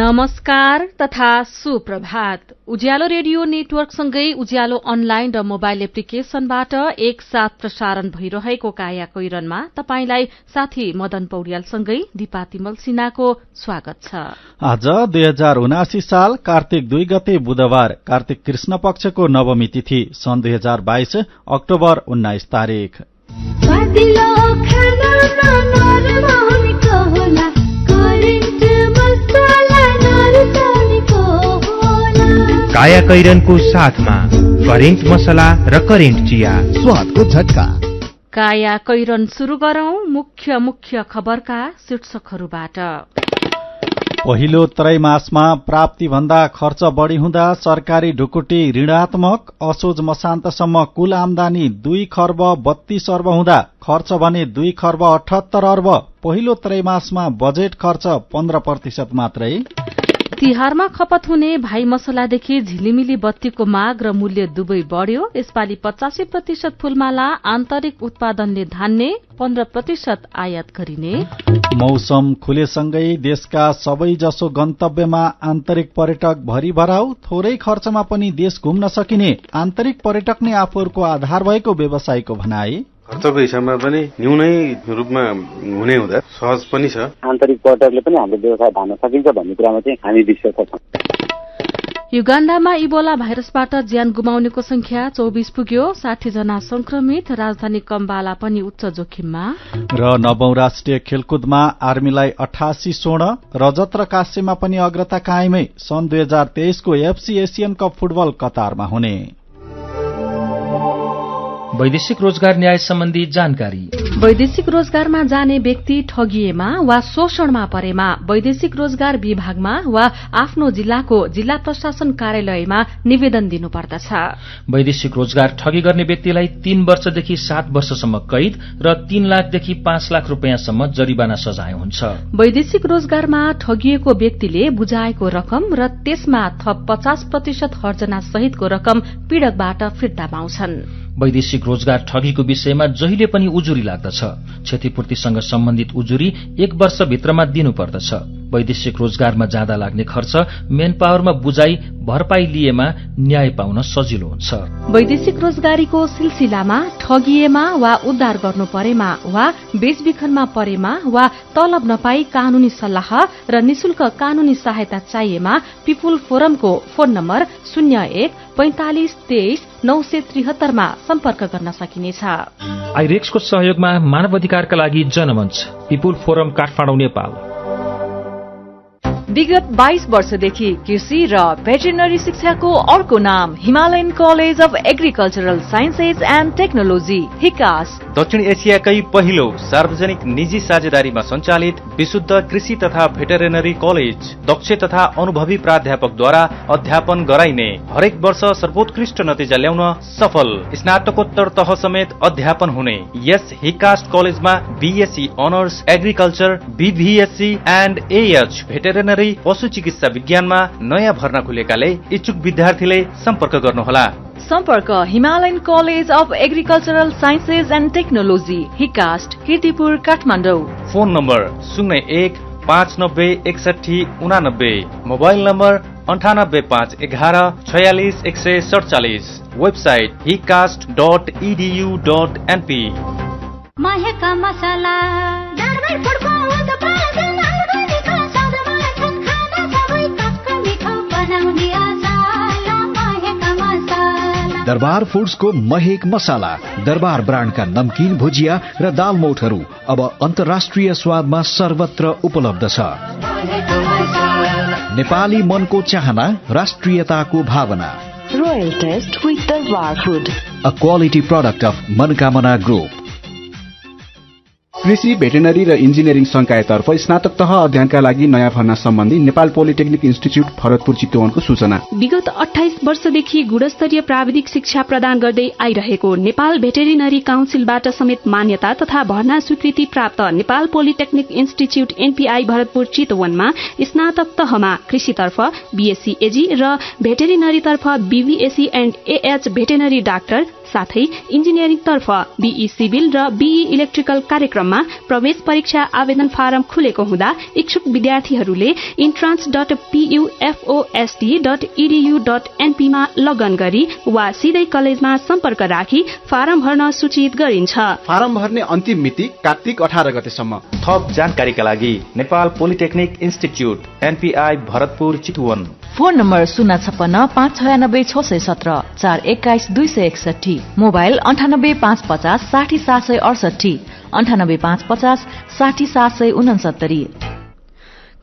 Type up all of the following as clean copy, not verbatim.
नमस्कार तथा सुप्रभात। उज्यालो रेडियो नेटवर्कसँगै उज्यालो अनलाइन र मोबाइल एप्लिकेशनबाट एकसाथ प्रसारण भइरहेको काया कैरनमा तपाईंलाई साथी मदन पौड्यालसँगै दिपा तिमल सिन्हाको स्वागत छ। आज 2079 साल कार्तिक 2 गते बुधबार, कार्तिक कृष्ण पक्षको नवमी तिथि, सन् 2022 अक्टोबर 19 तारिक। काया कैरनको साथमा करेन्ट मसला र करेन्ट चिया, स्वादको झट्का। काया कैरन शुरू गरौं मुख्य खबरका शीर्षकहरूबाट। पहिलो त्रैमासमा प्राप्ति भन्दा खर्च बढ़ी हुँदा सरकारी ढुकुटी ऋणात्मक। असोज मसान्तसम्म कुल आमदानी 2 खर्ब 32 अर्ब हुँदा खर्च भने 2 खर्ब 78 अर्ब। पहिलो त्रैमासमा बजेट खर्च 15% मात्रै। तिहारमा खपत हुने भाइ मसलादेखि झिलिमिली बत्तीको माग र मूल्य दुवै बढ़्यो। यसपालि 85% फूलमाला आन्तरिक उत्पादनले धान्ने, 15% आयात गरिने। मौसम खुलेसँगै देशका सबैजसो गन्तव्यमा आन्तरिक पर्यटक भरिभराउ। थोरै खर्चमा पनि देश घुम्न सकिने आन्तरिक पर्यटक नै आफूहरूको आधार भएको व्यवसायीको भनाई। खर्चको हिसाबमा पनि न्यूनै रूपमा हुने हुँदा सहज पनि छ। आन्तरिक पर्यटकले पनि हाम्रो व्यवसाय धान्न सकिन्छ भन्ने कुरामा चाहिँ हामी विश्वास छौँ। युगाण्डामा इबोला भाइरसबाट ज्यान गुमाउनेको संख्या 24 पुग्यो। 60 जना संक्रमित। राजधानी कम्बाला पनि उच्च जोखिममा। र 9औं राष्ट्रिय खेलकुदमा आर्मीलाई 88 स्वर्ण, रजत र काँस्यमा पनि अग्रता कायमै। सन् 2023 को एफसी एशियन कप फुटबल कतारमा हुने। वैदेशिक रोजगार न्याय सम्बन्धी जानकारी। वैदेशिक रोजगारमा जाने व्यक्ति ठगिएमा वा शोषणमा परेमा वैदेशिक रोजगार विभागमा वा आफ्नो जिल्लाको जिल्ला प्रशासन कार्यालयमा निवेदन दिनुपर्दछ। वैदेशिक रोजगार ठगी गर्ने व्यक्तिलाई 3 वर्षदेखि 7 वर्षसम्म कैद र 3 लाखदेखि 5 लाख रुपियाँसम्म जरिवाना सजाय हुन्छ। वैदेशिक रोजगारमा ठगिएको व्यक्तिले बुझाएको रकम र त्यसमा थप 50% हर्जना सहितको रकम पीड़कबाट फिर्ता पाउँछन्। वैदेशिक रोजगार ठगीको विषयमा जहिले पनि उजुरी लाग्दछ। क्षतिपूर्तिसँग सम्बन्धित उजुरी 1 वर्षभित्रमा दिनुपर्दछ। वैदेशिक रोजगारमा जाँदा लाग्ने खर्च मेन पावरमा बुझाइ भरपाई लिएमा न्याय पाउन सजिलो हुन्छ। वैदेशिक रोजगारीको सिलसिलामा ठगिएमा वा उद्धार गर्नु परेमा वा बेचबिखनमा परेमा वा तलब नपाई कानूनी सल्लाह र निशुल्क कानूनी सहायता चाहिएमा पिपुल फोरमको फोन नम्बर 01 45 23 973 मा सम्पर्क गर्न सकिनेछ। आइरेक्सको सहयोगमा मानव अधिकारका लागि जनमञ्च, पिपुल फोरम काठमाडौँ, नेपाल। विगत 22 वर्षदेखि कृषि र भेटेरिनरी शिक्षाको अर्को नाम Himalayan college of agricultural sciences and technology, HICAS. दक्षिण एसियाकै पहिलो सार्वजनिक निजी साझेदारीमा सञ्चालित विशुद्ध कृषि तथा भेटेरिनरी कलेज। दक्ष तथा अनुभवी प्राध्यापकद्वारा अध्यापन गराइने, हरेक वर्ष सर्वोत्कृष्ट नतिजा ल्याउन सफल, स्नातकोत्तर तह समेत अध्यापन हुने यस हिकास कलेजमा BSc honours agriculture, BVSc and AH veterinary पशु चिकित्सा विज्ञानमा नयाँ भर्ना खुलेकाले इच्छुक विद्यार्थीले सम्पर्क गर्नुहोला। सम्पर्क Himalayan college of agricultural sciences and technology, HICAST, Kirtipur, Kathmandu. Phone number 01 590 61 89, mobile number 98 511 46 147, website hicast.edu.np। महका मसला दरबार फुडको उत्पादन अर्गानिक साधमा खाना सबै कच्चा मिठो बनाउने आशाला महका मसला। दरबार फुड्सको महक मसाला, दरबार ब्रान्डका नमकीन भुजिया र दाल मौटहरू अब अन्तर्राष्ट्रिय स्वादमा सर्वत्र उपलब्ध छ। नेपाली मनको चाहना, राष्ट्रियताको भावना। Royal taste with Darbar food, a quality product of Manakamana group. कृषि, भेटेरिनरी र इन्जिनियरिङ संकायतर्फ स्नातक तह अध्ययनका लागि नयाँ भर्ना सम्बन्धी नेपाल पोलिटेक्निक इन्स्टिच्युट भरतपुर चितवनको सूचना। विगत 28 वर्षदेखि गुणस्तरीय प्राविधिक शिक्षा प्रदान गर्दै आइरहेको नेपाल भेटेरिनरी काउन्सिलबाट समेत मान्यता तथा भर्ना स्वीकृति प्राप्त Nepal polytechnic institute NPI Bharatpur चितवनमा स्नातक तहमा कृषितर्फ बीएससी एजी र भेटेरिनरीतर्फ BBSc and AH veterinary doctor साथै इन्जिनियरिङतर्फ बीई सिभिल र बीई इलेक्ट्रिकल कार्यक्रममा प्रवेश परीक्षा आवेदन फारम खुलेको हुँदा इच्छुक विद्यार्थीहरूले entrance.pufosd.edu.np मा लगइन गरी वा सिधै कलेजमा सम्पर्क राखी फारम भर्न सूचित गरिन्छ। फारम भर्ने अन्तिम मिति कार्तिक 18 गतेसम्म। थप जानकारीका लागि Nepal polytechnic institute NPI Bharatpur Chitwan. Phone number 056-596-617 421-261, mobile 98-550-60-768, 98-550-60-769।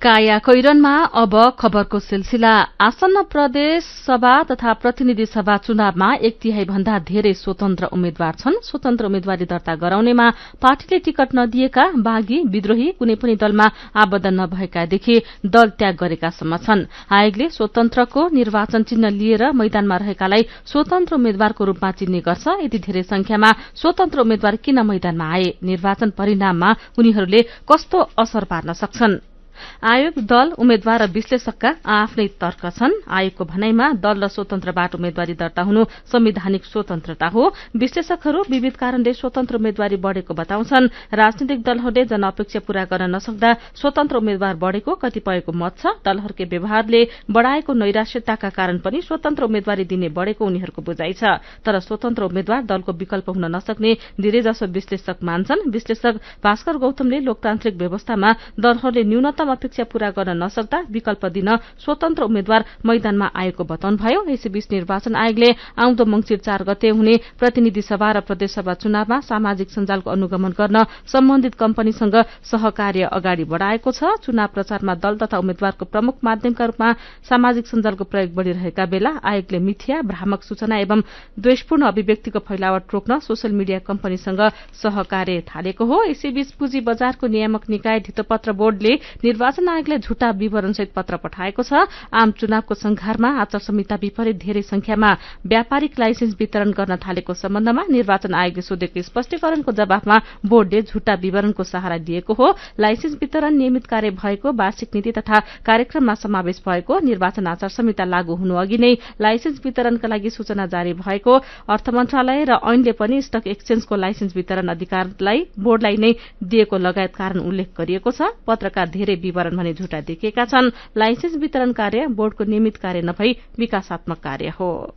काया कैरनमा अब खबरको सिलसिला। आसन्न प्रदेश सभा तथा प्रतिनिधि सभा चुनावमा 1/3 भन्दा धेरै स्वतन्त्र उम्मेद्वार छन्। स्वतन्त्र उम्मेद्वारी दर्ता गराउनेमा पार्टीले टिकट नदिएका, बागी, विद्रोही, कुनै पनि दलमा आबद्ध नभएकादेखि दल त्याग गरेकासम्म छन्। आयोगले स्वतन्त्रको निर्वाचन चिन्ह लिएर मैदानमा रहेकालाई स्वतन्त्र उम्मेद्वारको रूपमा चिन्ने गर्छ। यति धेरै संख्यामा स्वतन्त्र उम्मेद्वार किन मैदानमा आए? निर्वाचन परिणाममा उनीहरूले कस्तो असर पार्न सक्छन्? आयोग, दल, उम्मेद्वार र विश्लेषकका आफ्नै तर्क छन्। आयोगको भनाईमा दल र स्वतन्त्रबाट उम्मेद्वारी दर्ता हुनु संवैधानिक स्वतन्त्रता हो। विश्लेषकहरू विविध कारणले स्वतन्त्र उम्मेद्वारी बढ़ेको बताउँछन्। राजनीतिक दलहरूले जनअपेक्षा पूरा गर्न नसक्दा स्वतन्त्र उम्मेद्वार बढ़ेको कतिपयको मत छ। दलहरूकै व्यवहारले बढ़ाएको नैराश्यताका कारण पनि स्वतन्त्र उम्मेद्वारी दिने बढ़ेको उनीहरूको बुझाइ छ। तर स्वतन्त्र उम्मेद्वार दलको विकल्प हुन नसक्ने धेरैजसो विश्लेषक मान्छन्। विश्लेषक भास्कर गौतमले लोकतान्त्रिक व्यवस्थामा दलहरूले न्यूनतम अपेक्षा पूरा गर्न नसक्दा विकल्प दिन स्वतन्त्र उम्मेद्वार मैदानमा आएको बताउनुभयो। यसैबीच निर्वाचन आयोगले आउँदो मंसिर 4 गते हुने प्रतिनिधि सभा र प्रदेशसभा चुनावमा सामाजिक सञ्जालको अनुगमन गर्न सम्बन्धित कम्पनीसँग सहकार्य अगाडि बढ़ाएको छ। चुनाव प्रचारमा दल तथा उम्मेद्वारको प्रमुख माध्यमका रूपमा सामाजिक सञ्जालको प्रयोग बढ़िरहेका बेला आयोगले मिथ्या, भ्रामक सूचना एवं द्वेषपूर्ण अभिव्यक्तिको फैलावट रोक्न सोशल मिडिया कम्पनीसँग सहकार्य थालेको हो। यसैबीच पुँजी बजारको नियामक निकाय धितोपत्र बोर्डले निर्वाचन आयोगले झुटा विवरणसहित पत्र पठाएको छ। आम चुनावको संघारमा आचार संहिता विपरीत धेरै संख्यामा व्यापारिक लाइसेन्स वितरण गर्न थालेको सम्बन्धमा निर्वाचन आयोगले सोधेको स्पष्टीकरणको जवाफमा बोर्डले झुटा विवरणको सहारा दिएको हो। लाइसेन्स वितरण नियमित कार्य भएको, वार्षिक नीति तथा कार्यक्रममा समावेश भएको, निर्वाचन आचार संहिता लागू हुनु अघि नै लाइसेन्स वितरणका लागि सूचना जारी भएको, अर्थ मन्त्रालय र ऐनले पनि स्टक एक्सचेन्जको लाइसेन्स वितरण अधिकारलाई बोर्डलाई नै दिएको लगायत कारण उल्लेख गरिएको छ। पत्रका धेरै विवरण भने झुटा देखिएका छन्। लाइसेन्स वितरण कार्य बोर्डको नियमित कार्य नभई विकासात्मक कार्य हो।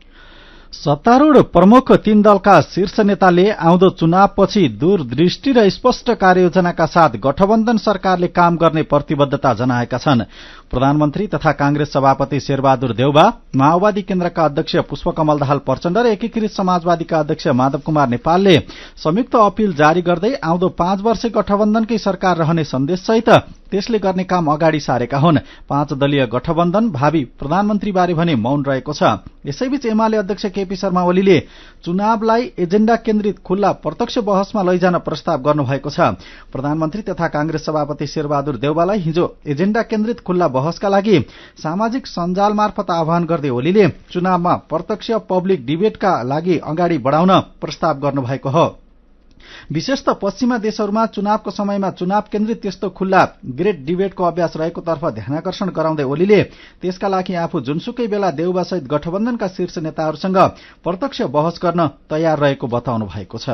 सत्तारूढ़ प्रमुख 3 दलका शीर्ष नेताले आउँदो चुनावपछि दूरदृष्टि र स्पष्ट कार्ययोजनाका साथ गठबन्धन सरकारले काम गर्ने प्रतिबद्धता जनाएका छन्। प्रधानमन्त्री तथा कांग्रेस सभापति शेरबहादुर देउबा, माओवादी केन्द्रका अध्यक्ष पुष्पकमल दाहाल प्रचण्ड र एकीकृत समाजवादीका अध्यक्ष माधव कुमार नेपालले संयुक्त अपील जारी गर्दै आउँदो 5 वर्ष गठबन्धनकै सरकार रहने सन्देशसहित त्यसले गर्ने काम अगाडि सारेका हुन्। 5 दलीय गठबन्धन भावी प्रधानमन्त्रीबारे भने मौन रहेको छ। यसैबीच एमाले अध्यक्ष केपी शर्मा ओलीले चुनावलाई एजेण्डा केन्द्रित खुल्ला प्रत्यक्ष बहसमा लैजान प्रस्ताव गर्नुभएको छ। प्रधानमन्त्री तथा कांग्रेस सभापति शेरबहादुर देउबालाई हिजो एजेण्डा केन्द्रित खुल्ला बहसका लागि सामाजिक सञ्जाल मार्फत आह्वान गर्दै ओलीले चुनावमा प्रत्यक्ष पब्लिक डिबेटका लागि अगाडि बढ़ाउन प्रस्ताव गर्नुभएको हो। विशेषतः पश्चिमा देशहरूमा चुनावको समयमा चुनाव केन्द्रित त्यस्तो खुल्ला ग्रेट डिबेटको अभ्यास रहेको तर्फ ध्यानाकर्षण गराउँदै ओलीले त्यसका लागि आफू जुनसुकै बेला देउबासहित गठबन्धनका शीर्ष नेताहरूसँग प्रत्यक्ष बहस गर्न तयार रहेको बताउनु भएको छ।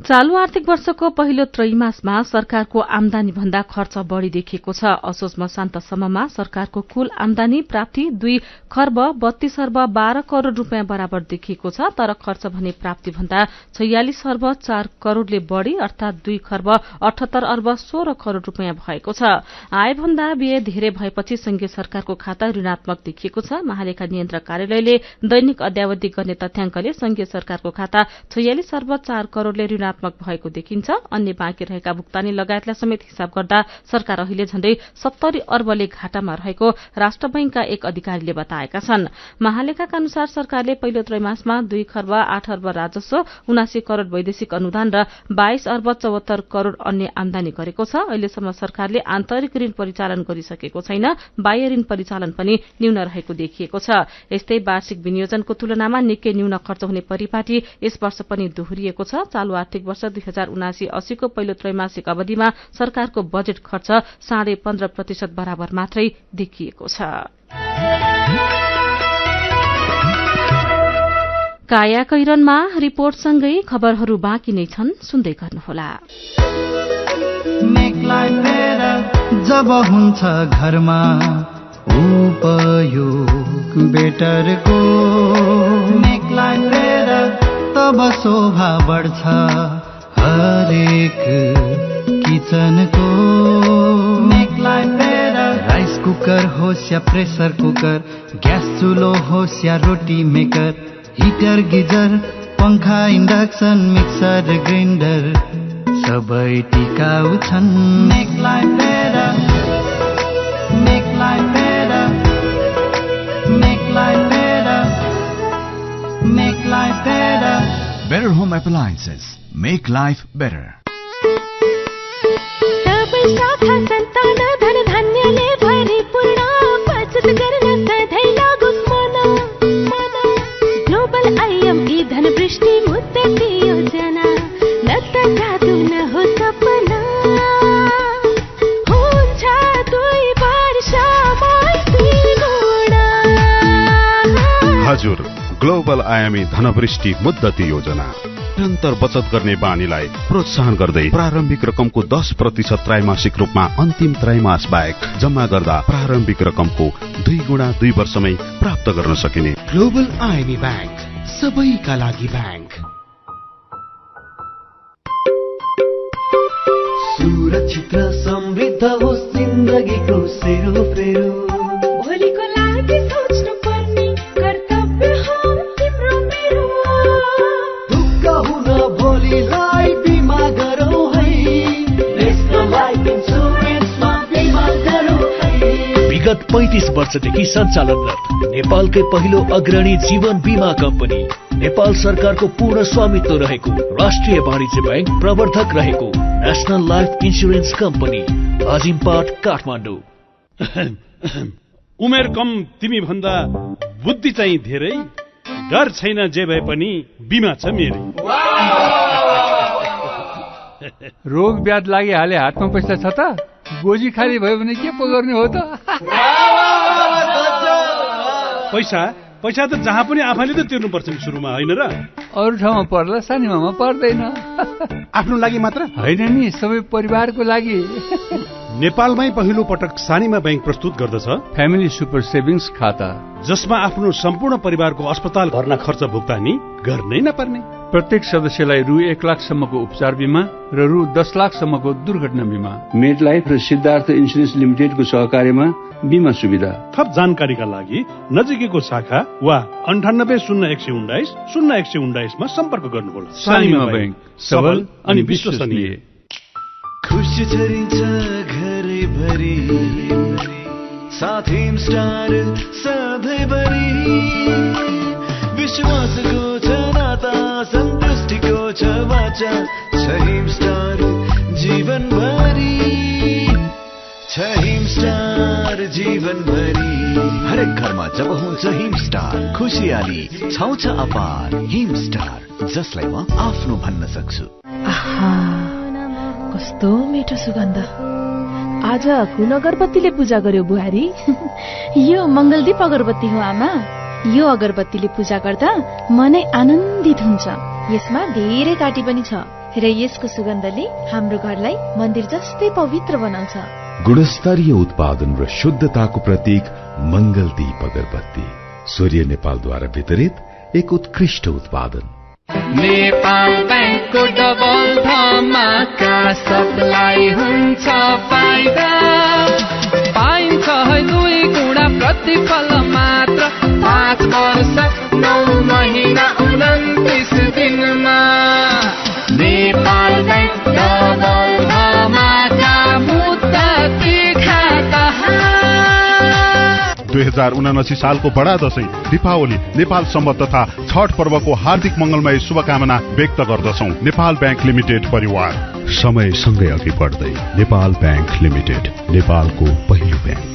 चालू आर्थिक वर्षको पहिलो त्रैमासमा सरकारको आमदानी भन्दा खर्च बढ़ी देखिएको छ। असोज मसान्तसम्ममा सरकारको कुल आमदानी प्राप्ति 2 खर्ब 32 अर्ब 12 करोड़ रूपियाँ बराबर देखिएको छ। तर खर्च भने प्राप्ति भन्दा 46 अर्ब 4 करोड़ले बढ़ी अर्थात 2 खर्ब 78 अर्ब 16 करोड़ रूपियाँ भएको छ। आय भन्दा व्यय धेरै भएपछि संघीय सरकारको खाता ऋणात्मक देखिएको छ। महालेखा नियन्त्रक कार्यालयले दैनिक अद्यावधि गर्ने तथ्याङ्कले संघीय सरकारको खाता 46 अर्ब 4 करोड़ले ऋणात्मक भएको देखिन्छ। अन्य बाँकी रहेका भुक्तानी लगायतलाई समेत हिसाब गर्दा सरकार अहिले झण्डै 70 अर्बले घाटामा रहेको राष्ट्र बैंकका एक अधिकारीले बताएका छन्। महालेखाका अनुसार सरकारले पहिलो त्रैमासमा 2 खर्ब 8 अर्ब राजस्व, 79 करोड़ वैदेशिक अनुदान र 22 अर्ब 74 करोड़ अन्य आमदानी गरेको छ। अहिलेसम्म सरकारले आन्तरिक ऋण परिचालन गरिसकेको छैन। बाह्य ऋण परिचालन पनि न्यून रहेको देखिएको छ। यस्तै वार्षिक विनियोजनको तुलनामा निकै न्यून खर्च हुने परिपाटी यस वर्ष पनि दोहोरिएको छ। चालू आर्थिक वर्ष 2079-80 को पहिलो त्रैमासिक अवधिमा सरकारको बजेट खर्च 15.5% बराबर मात्रै देखिएको छ। काया कैरनमा रिपोर्टसँगै खबरहरू बाँकी नै छन्, सुन्दै गर्नुहोला। जब हुन्छ घरमा उपयोग बेटरको तब शोभा बढ्छ हरेक किचनको। राइस कुकर होस् या प्रेसर कुकर, ग्यास चुलो होस् या रोटी मेकर, हिटर गिजर पंखा इन्डक्सन मिक्सर ग्राइन्डर सबै टिकाउ छन्। Make life better, make life better, make life better, make life better. Better Home Appliances, make life better. सबै शाखा सन्तान धन धान्यले भरिपूर्ण, बचत गर्न सधैँ लागोस् मन। ग्लोबल आइएमई धनवृष्टि मुद्दती योजना, न त जादु न हो सपना। हुन्छ 2 वर्षमा 3 गुणा। हजुर, ग्लोबल आयामी धनवृष्टि मुद्दती योजना निरन्तर बचत गर्ने बानीलाई प्रोत्साहन गर्दै प्रारम्भिक रकमको 10% त्रैमासिक रूपमा अन्तिम त्रैमास बाहेक जम्मा गर्दा प्रारम्भिक रकमको 2 गुणा 2 वर्षमै प्राप्त गर्न सकिने। ग्लोबल आयामी ब्याङ्क, सबैका लागि ब्याङ्क। सुरक्षित र समृद्ध होस् जिन्दगीको सेरोफेरो, भोलिको लागि सोच्नु पर्ने कर्तव्य हो तिम्रो मेरो। ढुक्क हुन भोलिलाई बिमा गरौँ है, नेसनल लाइफ इन्सुरेन्समा बिमा गरौँ है। विगत 35 वर्षदेखि सञ्चालनरत नेपालकै पहिलो अग्रणी जीवन बीमा कम्पनी, नेपाल सरकारको पूर्ण स्वामित्व रहेको राष्ट्रिय वाणिज्य बैंक प्रवर्धक रहेको national life insurance company, Lazimpat Kathmandu. उमेर कम तिमी भन्दा बुद्धि चाहिँ धेरै, डर छैन जे भए पनि बिमा छ मेरै। रोग व्याध लागिहाले हातमा पैसा छ त, गोजी खाली भयो भने के पो गर्ने हो त। पैसा त जहाँ पनि आफैले त तिर्नुपर्छ नि सुरुमा, होइन र? अरू ठाउँमा पर्ला, सानीमामा पर्दैन। आफ्नो लागि मात्र होइन नि, सबै परिवारको लागि। नेपालमै पहिलो पटक सानीमा बैंक प्रस्तुत गर्दछ फ्यामिली सुपर सेभिङ्स खाता, जसमा आफ्नो सम्पूर्ण परिवारको अस्पताल भर्ना खर्च भुक्तानी गर्नै नपर्ने। प्रत्येक सदस्यलाई रु 1 लाखसम्मको उपचार बिमा र रु 10 लाखसम्मको दुर्घटना बिमा। मेडलाइफ र सिद्धार्थ इन्सुरेन्स लिमिटेडको सहकार्यमा बिमा सुविधा। थप जानकारीका लागि नजिकैको शाखा वा 980119 0119 मा सम्पर्क गर्नुहोला। सानीमा बैंक, सबल अनि विश्वसनीय। खुसी छरिन्छ घरै भरि, साथ हिमस्टार सधैँभरि। विश्वासको छ नाता, सन्तुष्टिको छ वाचा, छ हिमस्टार जीवनभरि, छ हिमस्टार जीवनभरि। हरेक घरमा जब हुन्छ हिमस्टार, खुसियाली छाउँछ अपार। हिमस्टार, जसलाई म आफ्नो भन्न सक्छु। कस्तो मिठो सुगन्ध। आज कुन अगरबत्तीले पूजा गर्यो बुहारी? यो मंगलदीप अगरबत्ती हो आमा। यो अगरबत्तीले पूजा गर्दा मनै आनन्दित हुन्छ। यसमा धेरै काटी पनि छ र यसको सुगन्धले हाम्रो घरलाई मन्दिर जस्तै पवित्र बनाउँछ। गुणस्तरीय उत्पादन र शुद्धताको प्रतीक मंगलदीप अगरबत्ती, सूर्य नेपालद्वारा वितरित एक उत्कृष्ट उत्पादन। नेपाल बैंकको डबल धमाका, सबलाई हुन्छ फाइदा। पाइन्छ 2 गुणा प्रतिफल मात्र, 5 वर्ष 9 महिना 29 दिनमा। नेपाल बैंक डबल धमाका, मुद्दती खाता। 2079 सालको बडा दशैं दीपावली, नेपाल सम्बत तथा छठ पर्वको हार्दिक मंगलमय शुभकामना व्यक्त गर्दछौं। नेपाल बैंक लिमिटेड परिवार, समय सँगै अघि बढ्दै। नेपाल बैंक लिमिटेड, नेपालको पहिलो ब्याङ्क।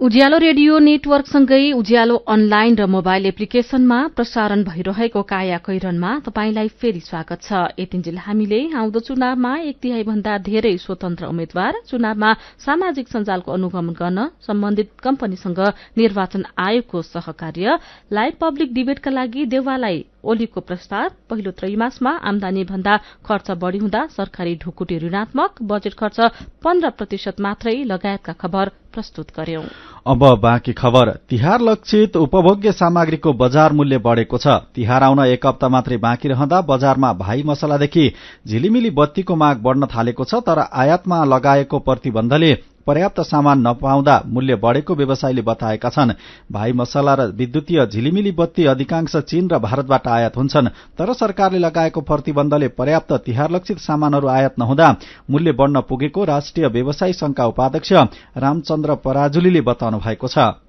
उज्यालो रेडियो नेटवर्कसँगै उज्यालो अनलाइन र मोबाइल एप्लिकेशनमा प्रसारण भइरहेको काया कैरनमा तपाईंलाई फेरि स्वागत छ। यतिन्जेल हामीले आउँदो चुनावमा 1/3 भन्दा धेरै स्वतन्त्र उम्मेद्वार, चुनावमा सामाजिक सञ्जालको अनुगमन गर्न सम्बन्धित कम्पनीसँग निर्वाचन आयोगको सहकार्य, लाइभ पब्लिक डिबेटका लागि देउवालाई ओलीको प्रस्ताव, पहिलो त्रैमासमा आमदानी भन्दा खर्च बढ़ी हुँदा सरकारी ढुकुटी ऋणात्मक, बजेट खर्च 15% मात्रै लगायतका खबर प्रस्तुत गर्यौं। अब बाँकी खबर। तिहार लक्षित उपभोग्य सामग्रीको बजार मूल्य बढ़ेको छ। तिहार आउन एक हप्ता मात्रै बाँकी रहँदा बजारमा भाइ मसलादेखि झिलिमिली बत्तीको माग बढ़न थालेको छ, तर आयातमा लगाएको प्रतिबन्धले पर्याप्त सामान नपाउँदा मूल्य बढ़ेको व्यवसायीले बताएका छन्। भाइ मसला र विद्युतीय झिलिमिली बत्ती अधिकांश चीन र भारतबाट आयात हुन्छन्, तर सरकारले लगाएको प्रतिबन्धले पर्याप्त तिहार लक्षित सामानहरू आयात नहुँदा मूल्य बढ़न पुगेको राष्ट्रिय व्यवसायी संघका उपाध्यक्ष रामचन्द्र पराजुलीले बताउनु भएको छ।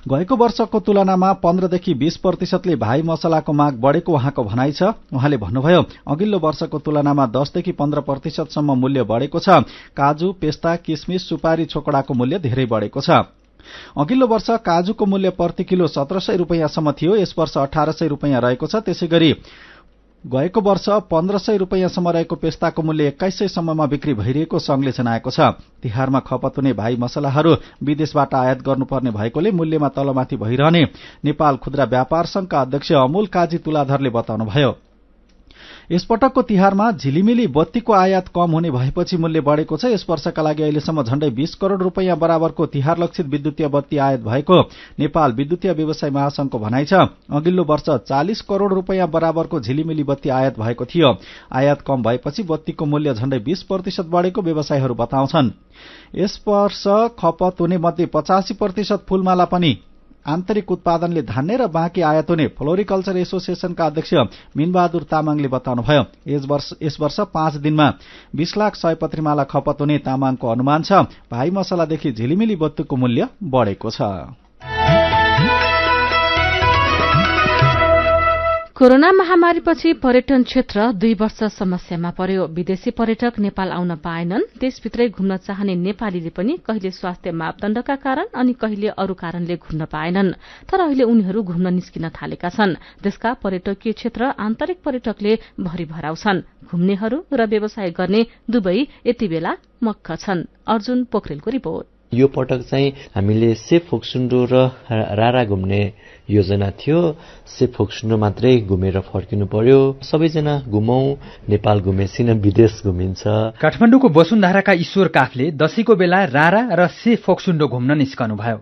गएको वर्षको तुलनामा 15देखि 20% भाइ मसलाको माग बढ़ेको उहाँको भनाइ छ। उहाँले भन्नुभयो, अघिल्लो वर्षको तुलनामा 10देखि 15% सम्म मूल्य बढ़ेको छ। काजु, पेस्ता, किसमिस, सुपारी, छोकडाको मूल्य धेरै बढ़ेको छ। अघिल्लो वर्ष काजुको मूल्य प्रति किलो 1700 रुपैयाँसम्म थियो, यस वर्ष 1800 रुपैयाँ रहेको छ। त्यसैगरी गएको वर्ष 1500 रुपैयाँसम्म रहेको पेस्ताको मूल्य 2100 सम्ममा बिक्री भइरहेको संघले जनाएको छ। तिहारमा खपत हुने भाइ मसलाहरू विदेशबाट आयात गर्नुपर्ने भएकोले मूल्यमा तलमाथि भइरहने नेपाल खुद्रा व्यापार संघका अध्यक्ष अमूल काजी तुलाधरले बताउनुभयो। यसपटकको तिहारमा झिलिमिली बत्तीको आयात कम हुने भएपछि मूल्य बढ़ेको छ। यस वर्षका लागि अहिलेसम्म झण्डै 20 करोड़ रुपैयाँ बराबरको तिहार लक्षित विद्युतीय बत्ती आयात भएको नेपाल विद्युतीय व्यवसाय महासंघको भनाइ छ। अघिल्लो वर्ष 40 करोड़ रुपैयाँ बराबरको झिलिमिली बत्ती आयात भएको थियो। आयात कम भएपछि बत्तीको मूल्य झण्डै 20% बढ़ेको व्यवसायीहरू बताउँछन्। यस वर्ष खपत हुने मध्ये 85% फूलमाला पनि आन्तरिक उत्पादनले धान्ने र बाँकी आयात हुने फ्लोरिकल्चर एसोसिएशनका अध्यक्ष मीनबहादुर तामाङले बताउनुभयो। यस वर्ष 5 दिनमा 20 लाख सयपत्रीमाला खपत हुने तामाङको अनुमान छ। भाइ मसलादेखि झिलिमिली बत्तीको मूल्य बढ़ेको छ। कोरोना महामारीपछि पर्यटन क्षेत्र 2 वर्ष समस्यामा पर्यो। विदेशी पर्यटक नेपाल आउन पाएनन्। देशभित्रै घुम्न चाहने नेपालीले पनि कहिले स्वास्थ्य मापदण्डका कारण अनि कहिले अरू कारणले घुम्न पाएनन्, तर अहिले उनीहरू घुम्न निस्किन थालेका छन्। देशका पर्यटकीय क्षेत्र आन्तरिक पर्यटकले भरि भराउँछन्। घुम्नेहरू र व्यवसाय गर्ने दुवै यति बेला मक्ख छन्। अर्जुन पोखरेलको रिपोर्ट। यो पटक चाहिँ हामीले सेफ फोक्सुन्डो र रारा घुम्ने योजना थियो। सेफ फोक्सुन्डो मात्रै घुमेर फर्किनु पर्यो। सबैजना घुमौं, नेपाल घुमेसिन विदेश घुमिन्छ। काठमाडौँको वसुन्धराका ईश्वर काफले दशैंको बेला रारा र सेफ फोक्सुन्डो घुम्न निस्कनु भयो।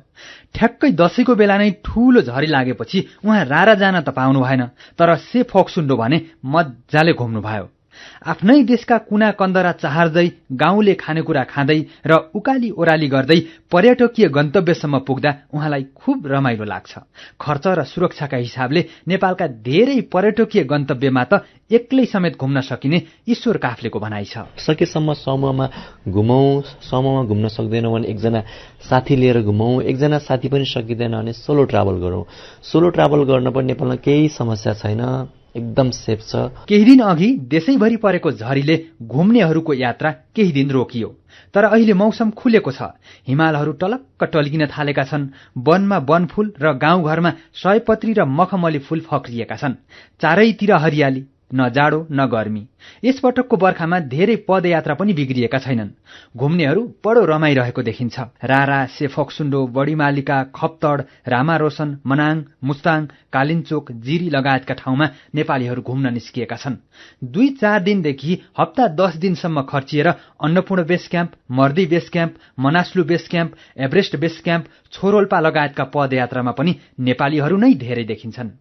ठ्याक्कै दशैंको बेला नै ठूलो झरी लागेपछि उहाँ रारा जान त पाउनु भएन, तर सेफ फोक्सुन्डो भने मज्जाले घुम्नु भयो। आफ्नै देशका कुना कन्दरा चाहर्दै, गाउँले खानेकुरा खाँदै र उकाली ओराली गर्दै पर्यटकीय गन्तव्यसम्म पुग्दा उहाँलाई खुब रमाइलो लाग्छ। खर्च र सुरक्षाका हिसाबले नेपालका धेरै पर्यटकीय गन्तव्यमा त एक्लै समेत घुम्न सकिने ईश्वर काफलेको भनाइ छ। सकेसम्म समूहमा घुमौं, समूहमा घुम्न सक्दैनौं भने एकजना साथी लिएर घुमौं, एकजना साथी पनि सकिँदैन भने सोलो ट्राभल गरौं। सोलो ट्राभल गर्न पनि नेपालमा केही समस्या छैन, एकदम सेफ छ। केही दिन अघि देशैभरि परेको झरीले घुम्नेहरूको यात्रा केही दिन रोकियो, तर अहिले मौसम खुलेको छ। हिमालहरू टलक्क टल्किन थालेका छन्। वनमा वनफूल र गाउँघरमा सयपत्री र मखमली फूल फक्रिएका छन्। चारैतिर हरियाली, न जाडो न गर्मी। यसपटकको बर्खामा धेरै पदयात्रा पनि बिग्रिएका छैनन्। घुम्नेहरू बडो रमाइरहेको देखिन्छ। रारा, सेफोक्सुन्डो, बडीमालिका, खप्तड, रामारोशन, मनाङ, मुस्ताङ, कालिन्चोक, जिरी लगायतका ठाउँमा नेपालीहरू घुम्न निस्किएका छन्। 2-4 दिनदेखि हप्ता 10 दिनसम्म खर्चिएर Annapurna base camp, Mardi base camp, Manaslu base camp, Everest base camp, Tsho Rolpa लगायतका पदयात्रामा पनि नेपालीहरू नै धेरै देखिन्छन्।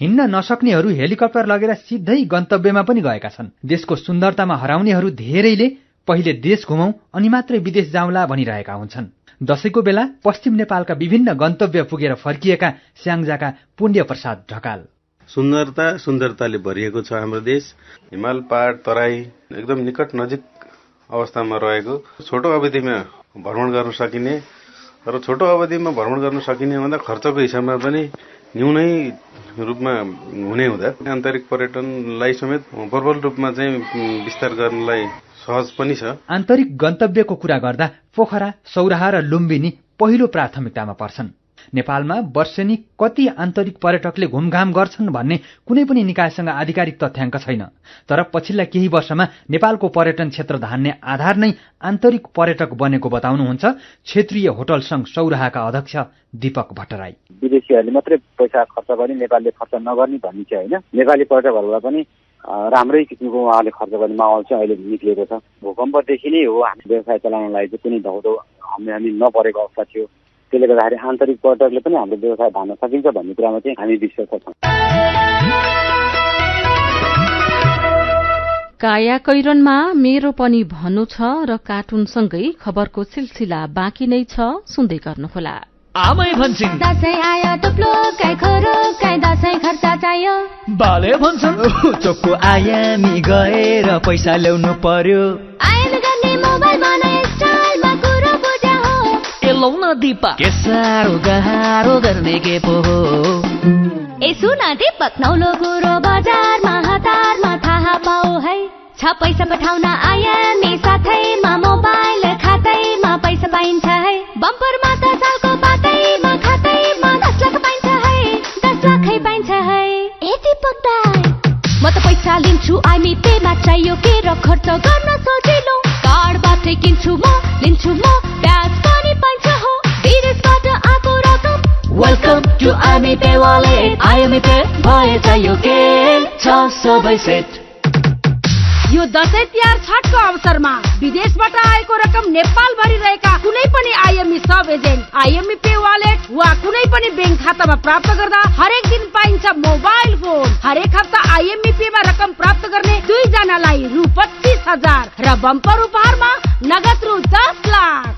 हिँड्न नसक्नेहरू हेलिकप्टर लगेर सिधै गन्तव्यमा पनि गएका छन्। देशको सुन्दरतामा हराउनेहरू धेरैले पहिले देश घुमौं अनि मात्रै विदेश जाउँला भनिरहेका हुन्छन्। दशैंको बेला पश्चिम नेपालका विभिन्न गन्तव्य पुगेर फर्किएका स्याङ्जाका पुण्य प्रसाद ढकाल। सुन्दरताले भरिएको छ हाम्रो देश। हिमाल, पहाड, तराई एकदम निकट नजिक अवस्थामा रहेको, छोटो अवधिमा भ्रमण गर्न सकिने र छोटो अवधिमा भ्रमण गर्न सकिने भन्दा खर्चको हिसाबमा पनि न्यूनै रूपमा हुने हुँदा आन्तरिक पर्यटनलाई समेत प्रबल रूपमा चाहिँ विस्तार गर्नलाई सहज पनि छ। आन्तरिक गन्तव्यको कुरा गर्दा पोखरा, सौराहा र लुम्बिनी पहिलो प्राथमिकतामा पर्छन्। नेपालमा वर्षेनी कति आन्तरिक पर्यटकले घुमघाम गर्छन् भन्ने कुनै पनि निकायसँग आधिकारिक तथ्याङ्क छैन। तर पछिल्ला केही वर्षमा नेपालको पर्यटन क्षेत्र धान्ने आधार नै आन्तरिक पर्यटक बनेको बताउनुहुन्छ क्षेत्रीय होटल संघ सौराहाका अध्यक्ष दीपक भट्टराई। विदेशीहरूले मात्रै पैसा खर्च गर्ने, नेपालले खर्च नगर्ने भन्ने चाहिँ होइन, नेपाली पर्यटकहरूलाई पनि राम्रै किसिमको उहाँहरूले खर्च गर्ने माहौल चाहिँ अहिले निक्लिएको छ। भूकम्पदेखि नै हो हामी व्यवसाय चलाउनलाई चाहिँ कुनै धौधौ हामी नपरेको अवस्था थियो। त्यसले गर्दाखेरि आन्तरिक पर्यटकले पनि हाम्रो व्यवसाय धान्न सकिन्छ भन्ने कुरामा चाहिँ हामी विश्वास छौँ। कायाकैरनमा मेरो पनि भन्नु छ र कार्टुनसँगै खबरको सिलसिला बाँकी नै छ, सुन्दै गर्नुहोला। आमै भन्छन् दसैँ आयो टुप्लो काई खोरो काई दसैँ खर्च चाहियो। बाले भन्छन् चोकको आयामी गएर पैसा ल्याउनु पर्यो। आयामी गर्ने मोबाइल बनाए स्टाइलमा कुरो बुझा हो। ए लौ न दिपा के साह्रो गाह्रो गर्ने के पो हो। ए सुन दीपक नौलो कुरो बजारमा हतारमा थाहा पाऊ है। छ पैसा पठाउन आयामी साथैमा मोबाइल खातैमा पैसा पाइन्छ है। बम्परमा त सालको बाटैमा खातैमा 10 लाख पाइन्छ है। 10 लाखै पाइन्छ है। ए दीपक दाइ म त पैसा लिन्छु आइमी पेमा चाहियो के र खर्च गर्न सजिलो। कार्डबाटै किन्छु म लिन्छु म ब्याज पनि पाइन्छ हो। विदेशबाट आएको रकम welcome to IME Pay wallet. IME Pay भए चाहियो के छ सबै सेट। यो दशैं तिहार छठको अवसरमा विदेशबाट आएको रकम नेपाल भरि रहेका कुनै पनि आइएमई सब एजेन्ट आइएमई पे वालेट वा कुनै पनि बैंक खातामा प्राप्त गर्दा हरेक दिन पाइन्छ मोबाइल फोन। हरेक हप्ता आइएमई पेमा रकम प्राप्त गर्ने 2 जनालाई रु 25,000 र बम्पर उपहारमा नगद रु 10 लाख।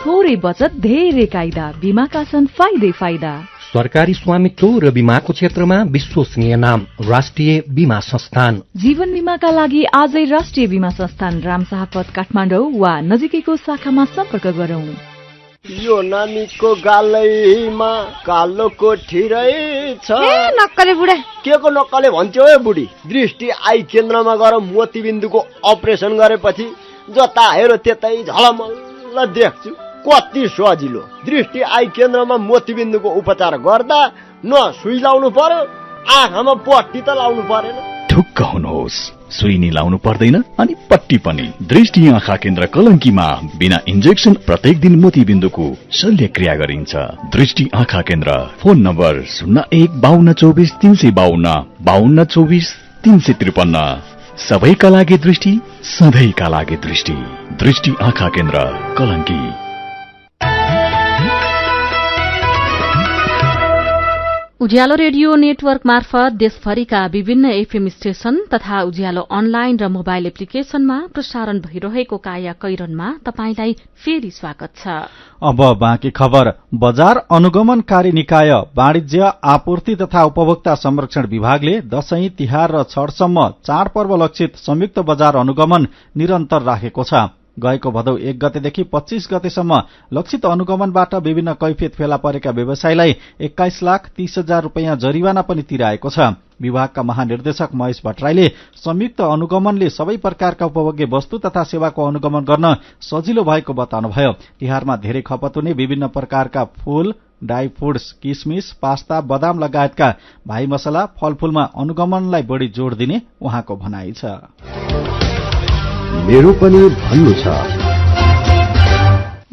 थोरै बचत धेरै कायदा, बीमाका छन् फाइदै फाइदा। सरकारी स्वामित्व र बीमाको क्षेत्रमा विश्वसनीय नाम राष्ट्रिय बीमा संस्थान। जीवन बीमाका लागि आजै राष्ट्रिय बीमा संस्थान रामशाहपथ काठमाडौँ वा नजिकैको शाखामा सम्पर्क गरौं। यो नानीको गालैमा कालो कोठी रहेछ। ए नक्कले बुढा। के को नक्कले भन्छौ ए बुढी? दृष्टि आई केन्द्रमा गएर मोतीबिन्दुको अपरेसन गरेपछि जता हेरो त्यतै झलमल्ल देख्छु। कति सजिलो। दृष्टि आई केन्द्रमा मोतीबिन्दुको उपचार गर्दा न सुई लाउनु पर्यो, आँखामा पट्टी त लाउनु परेन। ठुक्क हुनुहोस्, सुई नि लाउनु पर्दैन अनि पट्टी पनि। दृष्टि आँखा केन्द्र कलङ्कीमा बिना इन्जेक्सन प्रत्येक दिन मोतीबिन्दुको शल्यक्रिया गरिन्छ। दृष्टि आँखा केन्द्र। Phone number 015224 352 5224 353। सबैका लागि दृष्टि, सधैँका लागि दृष्टि। दृष्टि आँखा केन्द्र कलङ्की। उज्यालो रेडियो नेटवर्क मार्फत देशभरिका विभिन्न एफएम स्टेशन तथा उज्यालो अनलाइन र मोबाइल एप्लिकेशनमा प्रसारण भइरहेको कायाकैरनमा तपाईंलाई फेरि स्वागत छ। अब बाँकी खबर। बजार अनुगमनकारी निकाय वाणिज्य आपूर्ति तथा उपभोक्ता संरक्षण विभागले दशैं तिहार र छठसम्म चाडपर्व लक्षित संयुक्त बजार अनुगमन निरन्तर राखेको छ। गएको भदौ 1 गतेदेखि 25 गतेसम्म लक्षित अनुगमनबाट विभिन्न कैफियत फेला परेका व्यवसायीलाई 21,30,000 रूपियाँ जरिवाना पनि तिराएको छ। विभागका महानिर्देशक महेश भट्टराईले संयुक्त अनुगमनले सबै प्रकारका उपभोग्य वस्तु तथा सेवाको अनुगमन गर्न सजिलो भएको बताउनुभयो। तिहारमा धेरै खपत हुने विभिन्न प्रकारका फूल, ड्राई फूड्स, किसमिस, पास्ता, बदाम लगायतका भाइ मसला, फलफूलमा अनुगमनलाई बढ़ी जोड़ दिने उहाँको भनाइ छ। मेरो पनि भन्नु छ।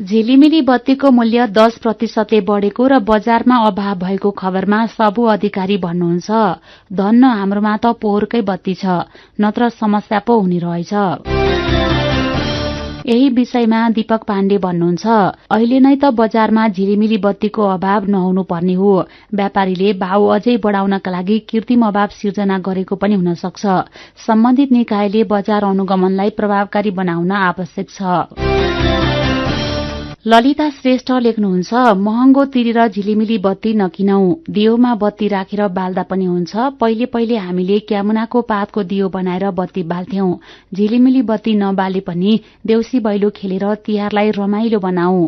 झिलिमिली बत्तीको मूल्य 10% बढेको र बजारमा अभाव भएको खबरमा सबु अधिकारी भन्नुहुन्छ धन्न हाम्रोमा त पोहोरकै बत्ती छ, नत्र समस्या पो हुने रहेछ। यही विषयमा दीपक पाण्डे भन्नुहुन्छ अहिले नै त बजारमा झिलिमिली बत्तीको अभाव नहुनु पर्ने हो। व्यापारीले भाव अझै बढाउनका लागि कृत्रिम अभाव सिर्जना गरेको पनि हुन सक्छ। सम्बन्धित निकायले बजार अनुगमनलाई प्रभावकारी बनाउन आवश्यक छ। ललिता श्रेष्ठ लेख्नुहुन्छ महँगो तिरेर झिलिमिली बत्ती नकिनौ, दियोमा बत्ती राखेर बाल्दा पनि हुन्छ। पहिले पहिले हामीले क्यामुनाको पातको दियो बनाएर बत्ती बाल्थ्यौं। झिलिमिली बत्ती नबाले पनि देउसी भैलो खेलेर तिहारलाई रमाइलो बनाऊ।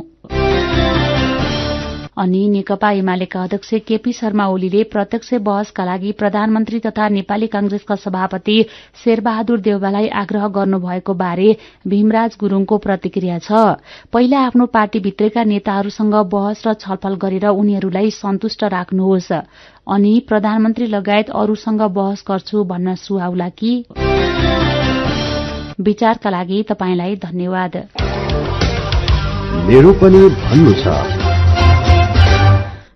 अनि नेकपा एमालेका अध्यक्ष केपी शर्मा ओलीले प्रत्यक्ष बहसका लागि प्रधानमन्त्री तथा नेपाली कांग्रेसका सभापति शेरबहादुर देउवालाई आग्रह गर्नुभएको बारे भीमराज गुरूङको प्रतिक्रिया छ। पहिला आफ्नो पार्टीभित्रका नेताहरूसँग बहस र छलफल गरेर उनीहरूलाई सन्तुष्ट राख्नुहोस् अनि प्रधानमन्त्री लगायत अरूसँग बहस गर्छु भन्न सुहाउला कि। विचारका लागि तपाईंलाई धन्यवाद। मेरो पनि भन्नु छ।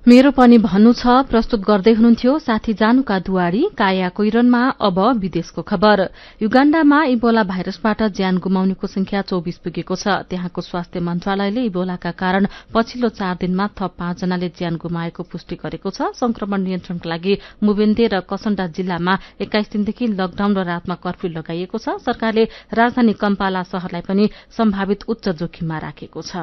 मेरो पनि भन्नु छ प्रस्तुत गर्दै हुनुहुन्थ्यो साथी जानुका दुवारी काया कोइरनमा। अब विदेशको खबर। युगाण्डामा इबोला भाइरसबाट ज्यान गुमाउनेको संख्या 24 पुगेको छ। त्यहाँको स्वास्थ्य मन्त्रालयले इबोलाका कारण पछिल्लो 4 दिनमा थप 5 जनाले ज्यान गुमाएको पुष्टि गरेको छ। संक्रमण नियन्त्रणका लागि मुबेन्दे र कसण्डा जिल्लामा 21 दिनदेखि लकडाउन र रातमा कर्फ्यू लगाइएको छ। सरकारले राजधानी कम्पाला शहरलाई पनि सम्भावित उच्च जोखिममा राखेको छ।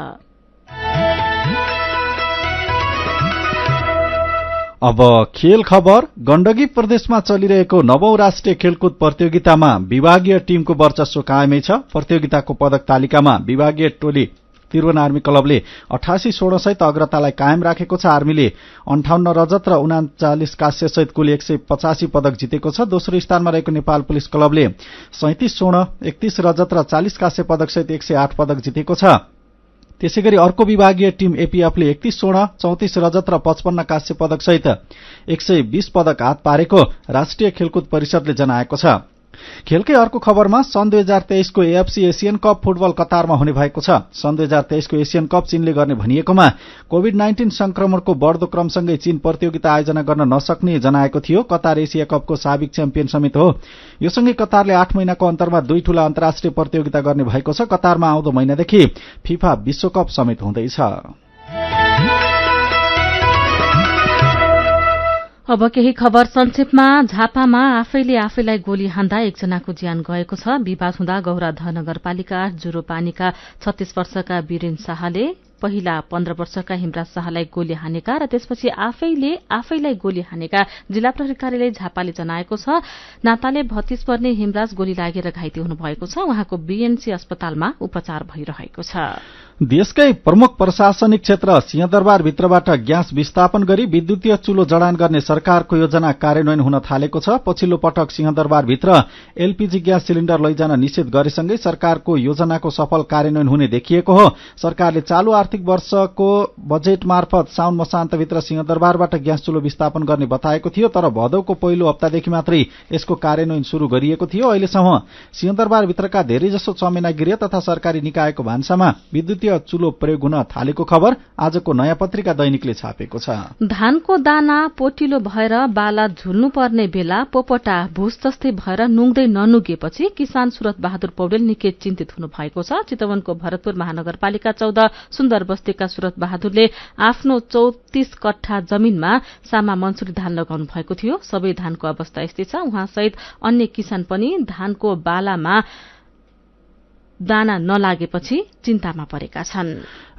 अब खेल खबर। गण्डकी प्रदेशमा चलिरहेको 9औं राष्ट्रिय खेलकुद प्रतियोगितामा विभागीय टीमको वर्चस्व कायमै छ। प्रतियोगिताको पदक तालिकामा विभागीय टोली त्रिभुवन आर्मी क्लबले 88 स्वर्ण सहित अग्रतालाई कायम राखेको छ। आर्मीले 58 रजत र 39 कांस्य सहित कुल 185 पदक जितेको छ। दोस्रो स्थानमा रहेको नेपाल पुलिस क्लबले 37 स्वर्ण 31 रजत र 40 कांस्य पदक सहित 108 पदक जितेको छ। त्यसैगरी अर्को विभागीय टीम एपीएफले 31 स्वर्ण 34 रजत र 55 कांस्य पदक सहित 120 पदक हात पारेको राष्ट्रिय खेलकुद परिषदले जनाएको छ। खेलकै अर्को खबरमा सन् 2023 को एएफसी एशियन कप फुटबल कतारमा हुने भएको छ। सन् 2023 को एशियन कप चीनले गर्ने भनिएकोमा कोभिड-19 संक्रमणको बढ्दो क्रमसँगै चीन प्रतियोगिता आयोजना गर्न नसक्ने जनाएको थियो। कतार एशिया कपको साबिक च्याम्पियन समेत हो। यो सँगै कतारले 8 महिनाको अन्तरमा 2 ठूला अन्तर्राष्ट्रिय प्रतियोगिता गर्ने भएको छ। कतारमा आउँदो महिनादेखि फिफा विश्वकप समेत हुँदैछ। अब केही खबर संक्षेपमा। झापामा आफैले आफैलाई गोली हान्दा एकजनाको ज्यान गएको छ। विवाद हुँदा गौराध नगरपालिका जुरोपानीका 36 वर्षका वीरेन शाहले पहिला 15 वर्षका हिमराज शाहलाई गोली हानेका र त्यसपछि आफैले आफैलाई गोली हानेका जिल्ला प्रहरी कार्यालय झापाले जनाएको छ। नाताले 32 पर्ने हिमराज गोली लागेर घाइते हुनुभएको छ। उहाँको बीएनसी अस्पतालमा उपचार भइरहेको छ। देशकै प्रमुख प्रशासनिक क्षेत्र सिंहदरबारभित्रबाट ग्यास विस्थापन गरी विद्युतीय चुलो जडान गर्ने सरकारको योजना कार्यान्वयन हुन थालेको छ। पछिल्लो पटक सिंहदरबारभित्र एलपीजी ग्यास सिलिण्डर लैजान निषेध गरेसँगै सरकारको योजनाको सफल कार्यान्वयन हुने देखिएको हो। सरकारले चालू आर्थिक वर्षको बजेट मार्फत साउन मसान्तभित्र सिंहदरबारबाट ग्यास चुलो विस्थापन गर्ने बताएको थियो, तर भदौको पहिलो हप्तादेखि मात्रै यसको कार्यान्वयन शुरू गरिएको थियो। अहिलेसम्म सिंहदरबारभित्रका धेरैजसो चमेना गृह तथा सरकारी निकायको भान्सामा विद्युतीय चुलो प्रयोग हुन थालेको खबर आजको नयाँ पत्रिका दैनिकले छापेको छ। धानको दाना पोटिलो भएर बाला झुल्नु पर्ने बेला पोपटा भुस जस्तै भएर नुङ्दै ननुगेपछि किसान सुरत बहादुर पौडेल निकै चिन्तित हुनु भएको छ। चितवनको भरतपुर महानगरपालिका 14 सुन्दर बस्तीका सुरत बहादुरले आफ्नो 34 कट्ठा जमीनमा सामा मन्सुरी धान लगाउनु भएको थियो। सबै धानको अवस्था यस्तै छ। उहाँसहित अन्य किसान पनि धानको बालामा दाना नलागेपछि चिन्तामा परेका छन्।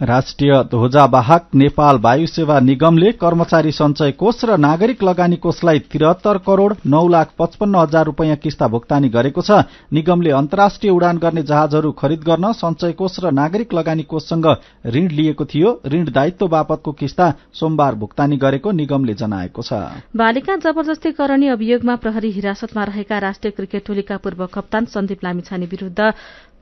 राष्ट्रिय ध्वजावाहक नेपाल वायु सेवा निगमले कर्मचारी सञ्चय कोष र नागरिक लगानी कोषलाई 73 करोड़ 9,55,000 रूपियाँ किस्ता भुक्तानी गरेको छ। निगमले अन्तर्राष्ट्रिय उडान गर्ने जहाजहरू खरिद गर्न सञ्चय कोष र नागरिक लगानी कोषसँग ऋण लिएको थियो। ऋण दायित्व बापतको किस्ता सोमबार भुक्तानी गरेको निगमले जनाएको छ। बालिका जबरजस्ती करणी अभियोगमा प्रहरी हिरासतमा रहेका राष्ट्रिय क्रिकेट टोलीका पूर्व कप्तान सन्दीप लामिछाने विरूद्ध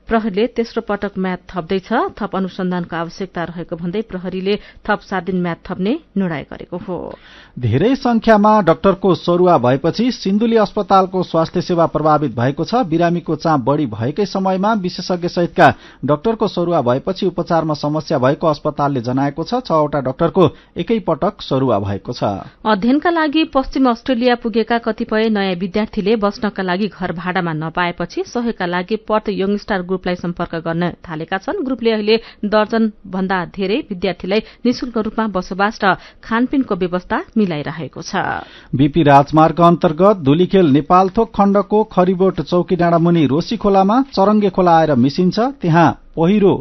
प्रहरीले तेस्रो पटक म्याद थप्दैछ। थप अनुसन्धानको आवश्यकता रहेको भन्दै प्रहरीले थप 7 दिन म्याद थप्ने निर्णय गरेको हो। धेरै संख्यामा डाक्टरको सरुवा भएपछि सिन्धुली अस्पतालको स्वास्थ्य सेवा प्रभावित भएको छ। बिरामीको चाप बढ़ी भएकै समयमा विशेषज्ञ सहितका डाक्टरको सरुवा भएपछि उपचारमा समस्या भएको अस्पतालले जनाएको छ। 6 वटा डाक्टरको एकै पटक सरुवा भएको छ। अध्ययनका लागि पश्चिम अस्ट्रेलिया पुगेका कतिपय नयाँ विद्यार्थीले बस्नका लागि घर भाडामा नपाएपछि सहयोगका लागि पर्थ यङस्टार ग्रुपलाई सम्पर्क गर्न थालेका छन्। ग्रुपले अहिले दर्जन भन्दा धेरै विद्यार्थीलाई निशुल्क रूपमा बसोबास र खानपिनको व्यवस्था मिलाइरहेको छ। बीपी राजमार्ग अन्तर्गत धुलीखेल नेपालथोक खण्डको खरिबोट चौकी डाँडा मुनि रोशी खोलामा चरङ्गे खोला आएर मिसिन्छ। त्यहाँ पहिरो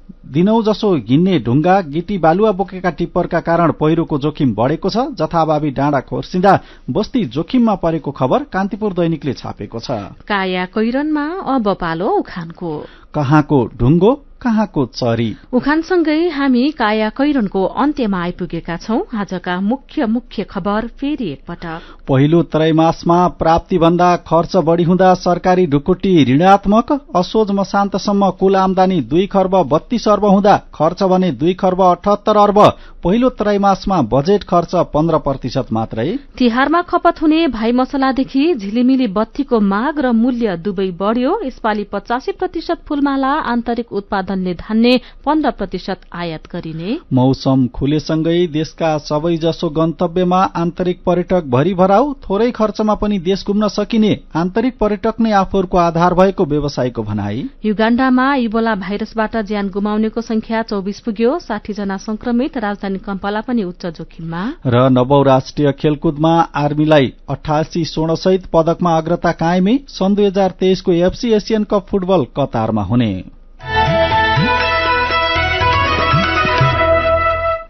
दिनौ जसो हिँड्ने ढुङ्गा गिटी बालुवा बोकेका टिप्परका कारण पहिरोको जोखिम बढ़ेको छ। जथाभावी डाँडा खोर्सिँदा बस्ती जोखिममा परेको खबर कान्तिपुर दैनिकले छापेको छ। काया कैरनमा अब पालो उखानको। कहाँको ढुङ्गो कहाँको चरी। उखानसँगै हामी काया कैरनको अन्त्यमा आइपुगेका छौं। आजका मुख्य खबर फेरि एकपटक। पहिलो त्रैमासमा प्राप्तिभन्दा खर्च बढ़ी हुँदा सरकारी ढुकुटी ऋणात्मक। असोज मसान्तसम्म कुल आमदानी 2 खर्ब 32 अर्ब हुँदा खर्च भने 2 खर्ब 78 अर्ब। पहिलो त्रैमासमा बजेट खर्च 15% मात्रै। तिहारमा खपत हुने भाइ मसलादेखि झिलिमिली बत्तीको माग र मूल्य दुवै बढ़्यो। यसपालि 85% फूलमाला आन्तरिक उत्पादनले धान्ने, 15% आयात गरिने। मौसम खुलेसँगै देशका सबैजसो गन्तव्यमा आन्तरिक पर्यटक भरिभराउ। थोरै खर्चमा पनि देश घुम्न सकिने आन्तरिक पर्यटक नै आफूहरूको आधार भएको व्यवसायको भनाई। युगाण्डामा इबोला भाइरसबाट ज्यान गुमाउनेको संख्या 24 पुग्यो। 60 जना संक्रमित। राजधानी कम्पाला पनि उच्च जोखिममा। र नवौं राष्ट्रिय खेलकुदमा आर्मीलाई 88 स्वर्णसहित पदकमा अग्रता कायमै। सन् 2023 को एफसी एशियन कप फुटबल कतारमा हुने।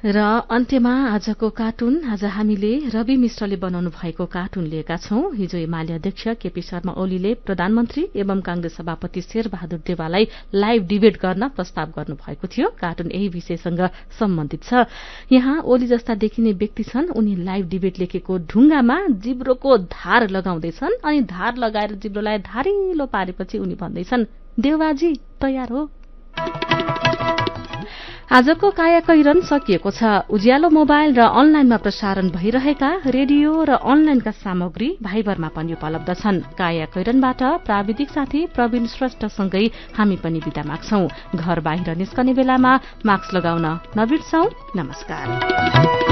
र अन्त्यमा आजको कार्टुन। आज हामीले रवि मिश्रले बनाउनु भएको कार्टुन लिएका छौं। हिजो एमाले अध्यक्ष केपी शर्मा ओलीले प्रधानमन्त्री एवं कांग्रेस सभापति शेरबहादुर देउवालाई लाइभ डिबेट गर्न प्रस्ताव गर्नु भएको थियो। कार्टुन यही विषयसँग सम्बन्धित छ। यहाँ ओली जस्ता देखिने व्यक्ति छन्। उनी लाइभ डिबेट लेखेको ढुङ्गामा जिब्रोको धार लगाउँदैछन् अनि धार लगाएर जिब्रोलाई धारिलो पारेपछि उनी भन्दैछन्, देउवाजी तयार हो। आजको काया कैरन सकिएको छ। उज्यालो मोबाइल र अनलाइनमा प्रसारण भइरहेका रेडियो र अनलाइनका सामग्री भाइबरमा पनि उपलब्ध छन्। काया कैरनबाट प्राविधिक साथी प्रवीण श्रेष्ठसँगै हामी पनि बिदा माग्छौं। घर बाहिर निस्कने बेलामा मास्क लगाउन नबिर्सौं। नमस्कार।